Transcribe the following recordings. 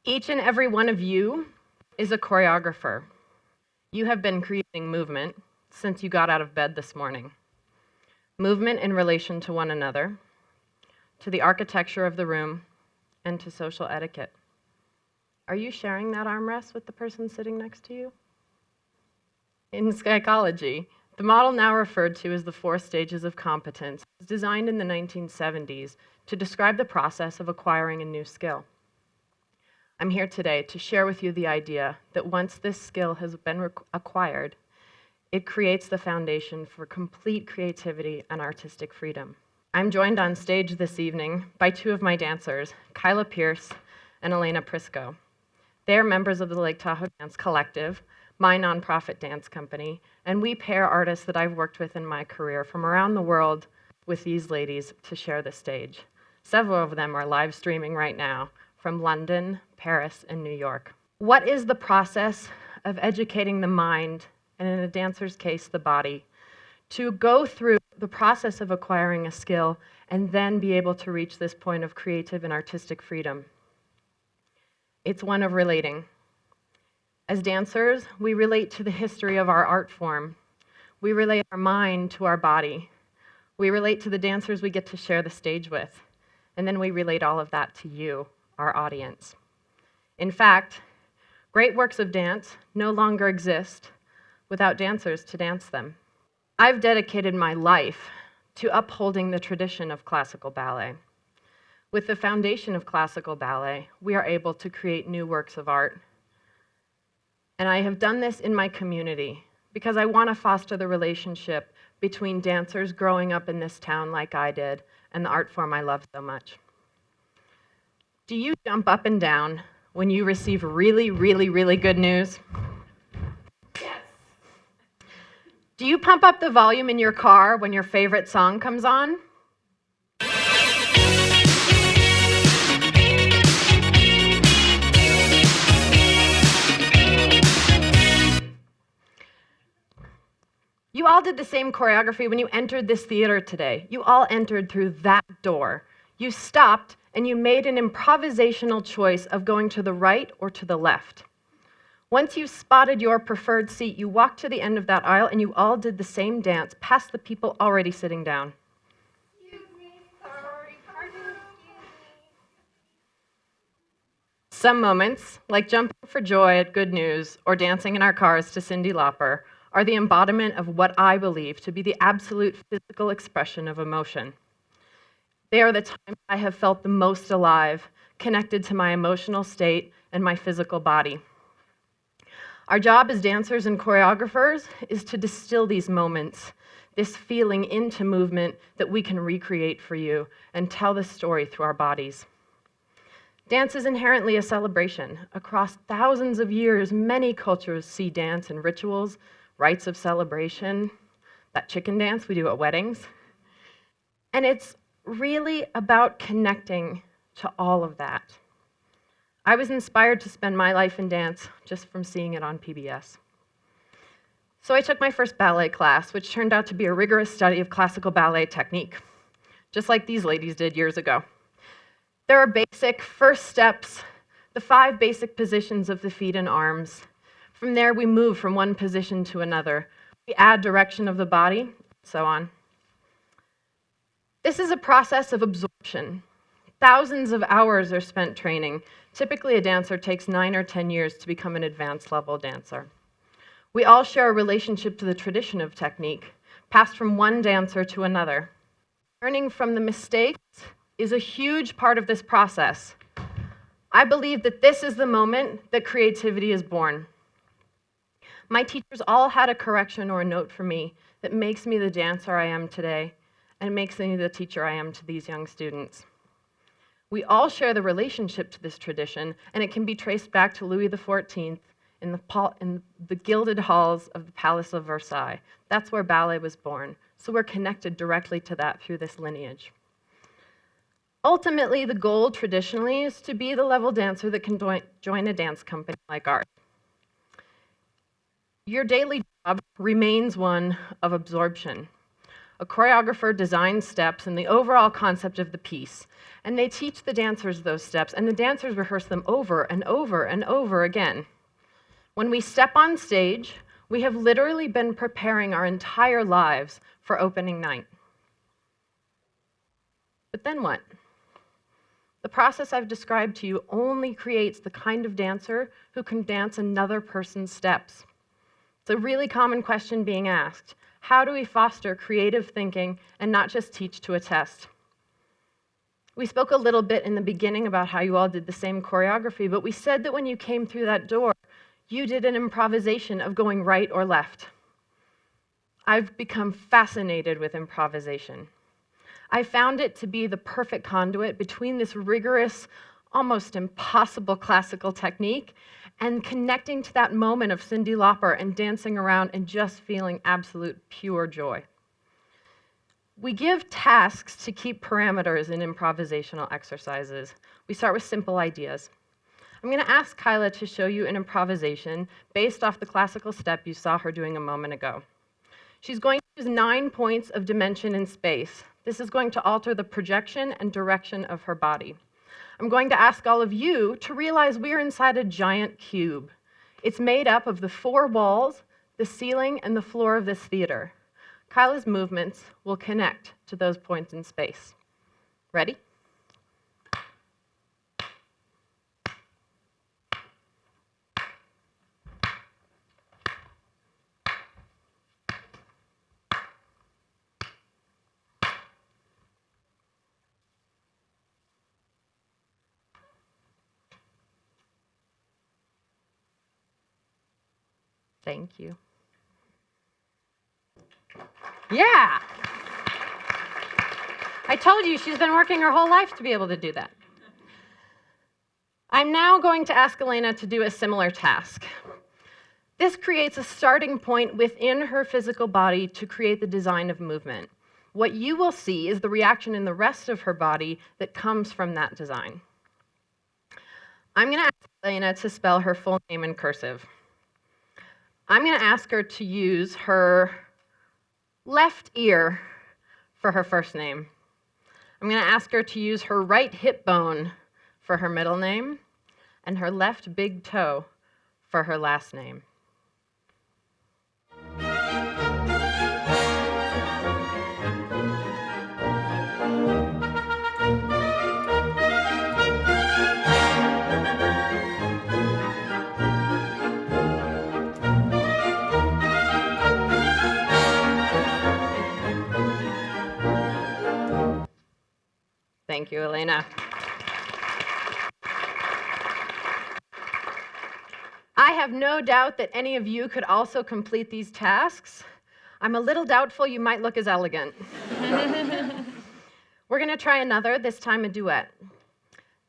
Each and every one of you is a choreographer. You have been creating movement since you got out of bed this morning. Movement in relation to one another, to the architecture of the room, and to social etiquette. Are you sharing that armrest with the person sitting next to you? In psychology, the model now referred to as the 4 stages of competence was designed in the 1970s to describe the process of acquiring a new skill. I'm here today to share with you the idea that once this skill has been acquired, it creates the foundation for complete creativity and artistic freedom. I'm joined on stage this evening by 2 of my dancers, Kyla Pierce and Elena Prisco. They are members of the Lake Tahoe Dance Collective, my nonprofit dance company, and we pair artists that I've worked with in my career from around the world with these ladies to share the stage. Several of them are live streaming right now from London, Paris, and New York. What is the process of educating the mind, and in a dancer's case, the body, to go through the process of acquiring a skill and then be able to reach this point of creative and artistic freedom? It's one of relating. As dancers, we relate to the history of our art form. We relate our mind to our body. We relate to the dancers we get to share the stage with. And then we relate all of that to you, our audience. In fact, great works of dance no longer exist without dancers to dance them. I've dedicated my life to upholding the tradition of classical ballet. With the foundation of classical ballet, we are able to create new works of art. And I have done this in my community because I want to foster the relationship between dancers growing up in this town like I did and the art form I love so much. Do you jump up and down when you receive really, really, really good news? Yes. Do you pump up the volume in your car when your favorite song comes on? You all did the same choreography when you entered this theater today. You all entered through that door. You stopped and you made an improvisational choice of going to the right or to the left. Once you spotted your preferred seat, you walked to the end of that aisle and you all did the same dance past the people already sitting down. Excuse me, sorry, pardon, excuse me. Some moments, like jumping for joy at good news or dancing in our cars to Cyndi Lauper, are the embodiment of what I believe to be the absolute physical expression of emotion. They are the times I have felt the most alive, connected to my emotional state and my physical body. Our job as dancers and choreographers is to distill these moments, this feeling into movement that we can recreate for you and tell the story through our bodies. Dance is inherently a celebration. Across thousands of years, many cultures see dance in rituals, rites of celebration, that chicken dance we do at weddings. And it's really about connecting to all of that. I was inspired to spend my life in dance just from seeing it on PBS. So I took my first ballet class, which turned out to be a rigorous study of classical ballet technique, just like these ladies did years ago. There are basic first steps, the 5 basic positions of the feet and arms. From there, we move from one position to another. We add direction of the body, and so on. This is a process of absorption. Thousands of hours are spent training. Typically, a dancer takes 9 or 10 years to become an advanced level dancer. We all share a relationship to the tradition of technique, passed from one dancer to another. Learning from the mistakes is a huge part of this process. I believe that this is the moment that creativity is born. My teachers all had a correction or a note for me that makes me the dancer I am today and makes me the teacher I am to these young students. We all share the relationship to this tradition, and it can be traced back to Louis XIV in the gilded halls of the Palace of Versailles. That's where ballet was born, so we're connected directly to that through this lineage. Ultimately, the goal traditionally is to be the level dancer that can join a dance company like ours. Your daily job remains one of absorption. A choreographer designs steps and the overall concept of the piece, and they teach the dancers those steps, and the dancers rehearse them over and over and over again. When we step on stage, we have literally been preparing our entire lives for opening night. But then what? The process I've described to you only creates the kind of dancer who can dance another person's steps. It's a really common question being asked. How do we foster creative thinking and not just teach to a test? We spoke a little bit in the beginning about how you all did the same choreography, but we said that when you came through that door, you did an improvisation of going right or left. I've become fascinated with improvisation. I found it to be the perfect conduit between this rigorous, almost impossible classical technique and connecting to that moment of Cyndi Lauper and dancing around and just feeling absolute pure joy. We give tasks to keep parameters in improvisational exercises. We start with simple ideas. I'm going to ask Kyla to show you an improvisation based off the classical step you saw her doing a moment ago. She's going to use 9 points of dimension in space. This is going to alter the projection and direction of her body. I'm going to ask all of you to realize we're inside a giant cube. It's made up of the 4 walls, the ceiling, and the floor of this theater. Kyla's movements will connect to those points in space. Ready? Thank you. Yeah. I told you she's been working her whole life to be able to do that. I'm now going to ask Elena to do a similar task. This creates a starting point within her physical body to create the design of movement. What you will see is the reaction in the rest of her body that comes from that design. I'm going to ask Elena to spell her full name in cursive. I'm going to ask her to use her left ear for her first name. I'm going to ask her to use her right hip bone for her middle name and her left big toe for her last name. Thank you, Elena. I have no doubt that any of you could also complete these tasks. I'm a little doubtful you might look as elegant. We're going to try another, this time a duet.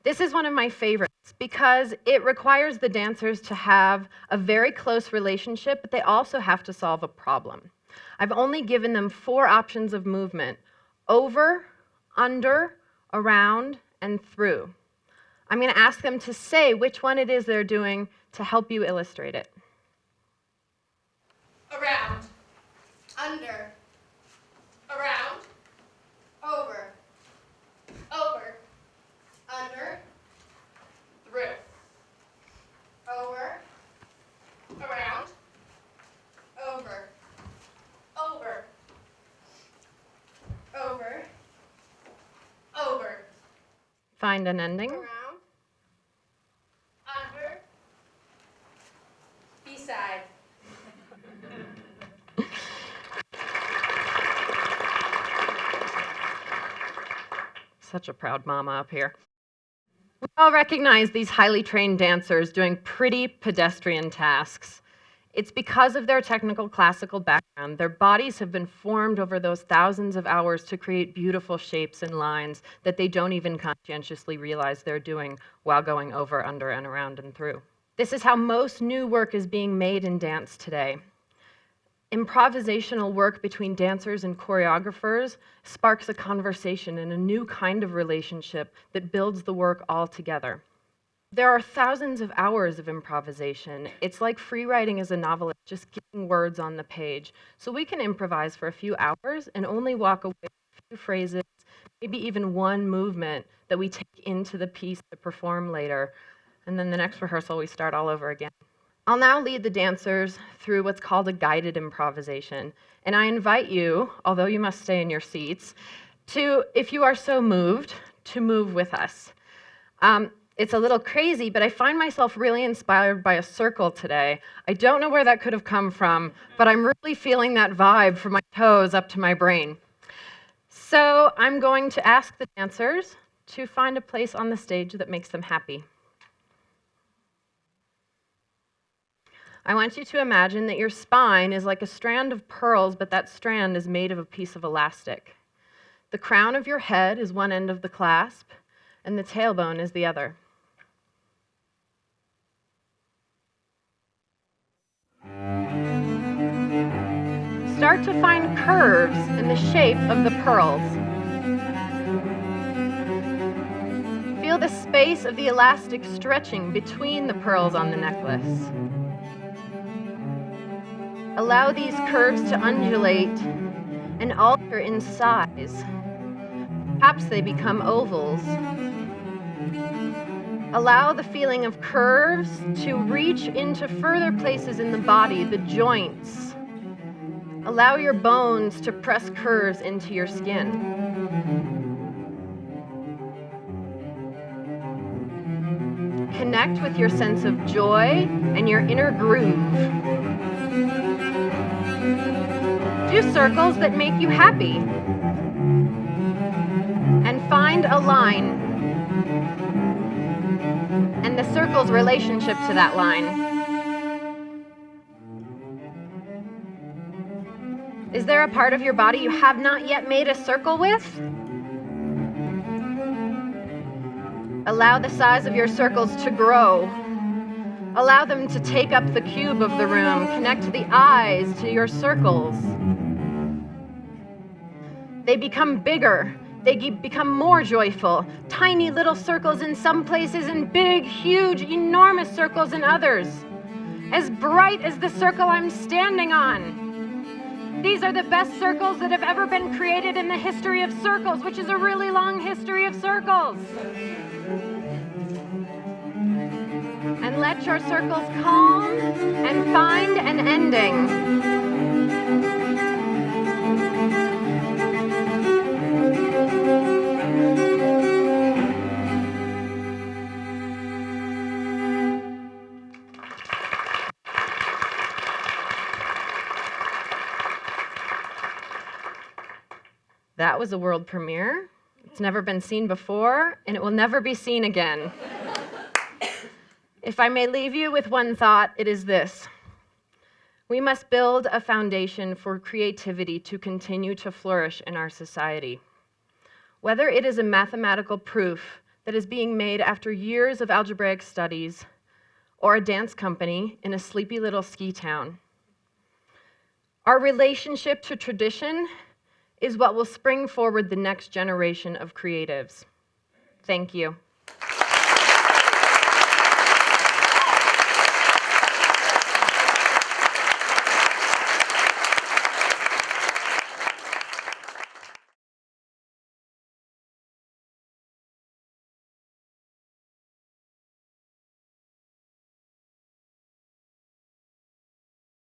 This is one of my favorites because it requires the dancers to have a very close relationship, but they also have to solve a problem. I've only given them 4 options of movement: over, under, around, and through. I'm going to ask them to say which one it is they're doing to help you illustrate it. Around, under, around, over, over, under, through, over, around, over, over, over, over. Find an ending. Around, under, beside. Such a proud mama up here. We all recognize these highly trained dancers doing pretty pedestrian tasks. It's because of their technical classical background. Their bodies have been formed over those thousands of hours to create beautiful shapes and lines that they don't even conscientiously realize they're doing while going over, under, and around and through. This is how most new work is being made in dance today. Improvisational work between dancers and choreographers sparks a conversation and a new kind of relationship that builds the work all together. There are thousands of hours of improvisation. It's like free writing as a novelist, just getting words on the page. So we can improvise for a few hours and only walk away with a few phrases, maybe even one movement that we take into the piece to perform later. And then the next rehearsal, we start all over again. I'll now lead the dancers through what's called a guided improvisation. And I invite you, although you must stay in your seats, to, if you are so moved, to move with us. It's a little crazy, but I find myself really inspired by a circle today. I don't know where that could have come from, but I'm really feeling that vibe from my toes up to my brain. So I'm going to ask the dancers to find a place on the stage that makes them happy. I want you to imagine that your spine is like a strand of pearls, but that strand is made of a piece of elastic. The crown of your head is one end of the clasp, and the tailbone is the other. Start to find curves in the shape of the pearls. Feel the space of the elastic stretching between the pearls on the necklace. Allow these curves to undulate and alter in size. Perhaps they become ovals. Allow the feeling of curves to reach into further places in the body, the joints. Allow your bones to press curves into your skin. Connect with your sense of joy and your inner groove. Do circles that make you happy. And find a line and the circle's relationship to that line. Is there a part of your body you have not yet made a circle with? Allow the size of your circles to grow. Allow them to take up the cube of the room. Connect the eyes to your circles. They become bigger. They become more joyful. Tiny little circles in some places and big, huge, enormous circles in others. As bright as the circle I'm standing on. These are the best circles that have ever been created in the history of circles, which is a really long history of circles. And let your circles calm and find an ending. That was a world premiere. It's never been seen before, and it will never be seen again. If I may leave you with one thought, it is this. We must build a foundation for creativity to continue to flourish in our society. Whether it is a mathematical proof that is being made after years of algebraic studies, or a dance company in a sleepy little ski town. Our relationship to tradition is what will spring forward the next generation of creatives. Thank you.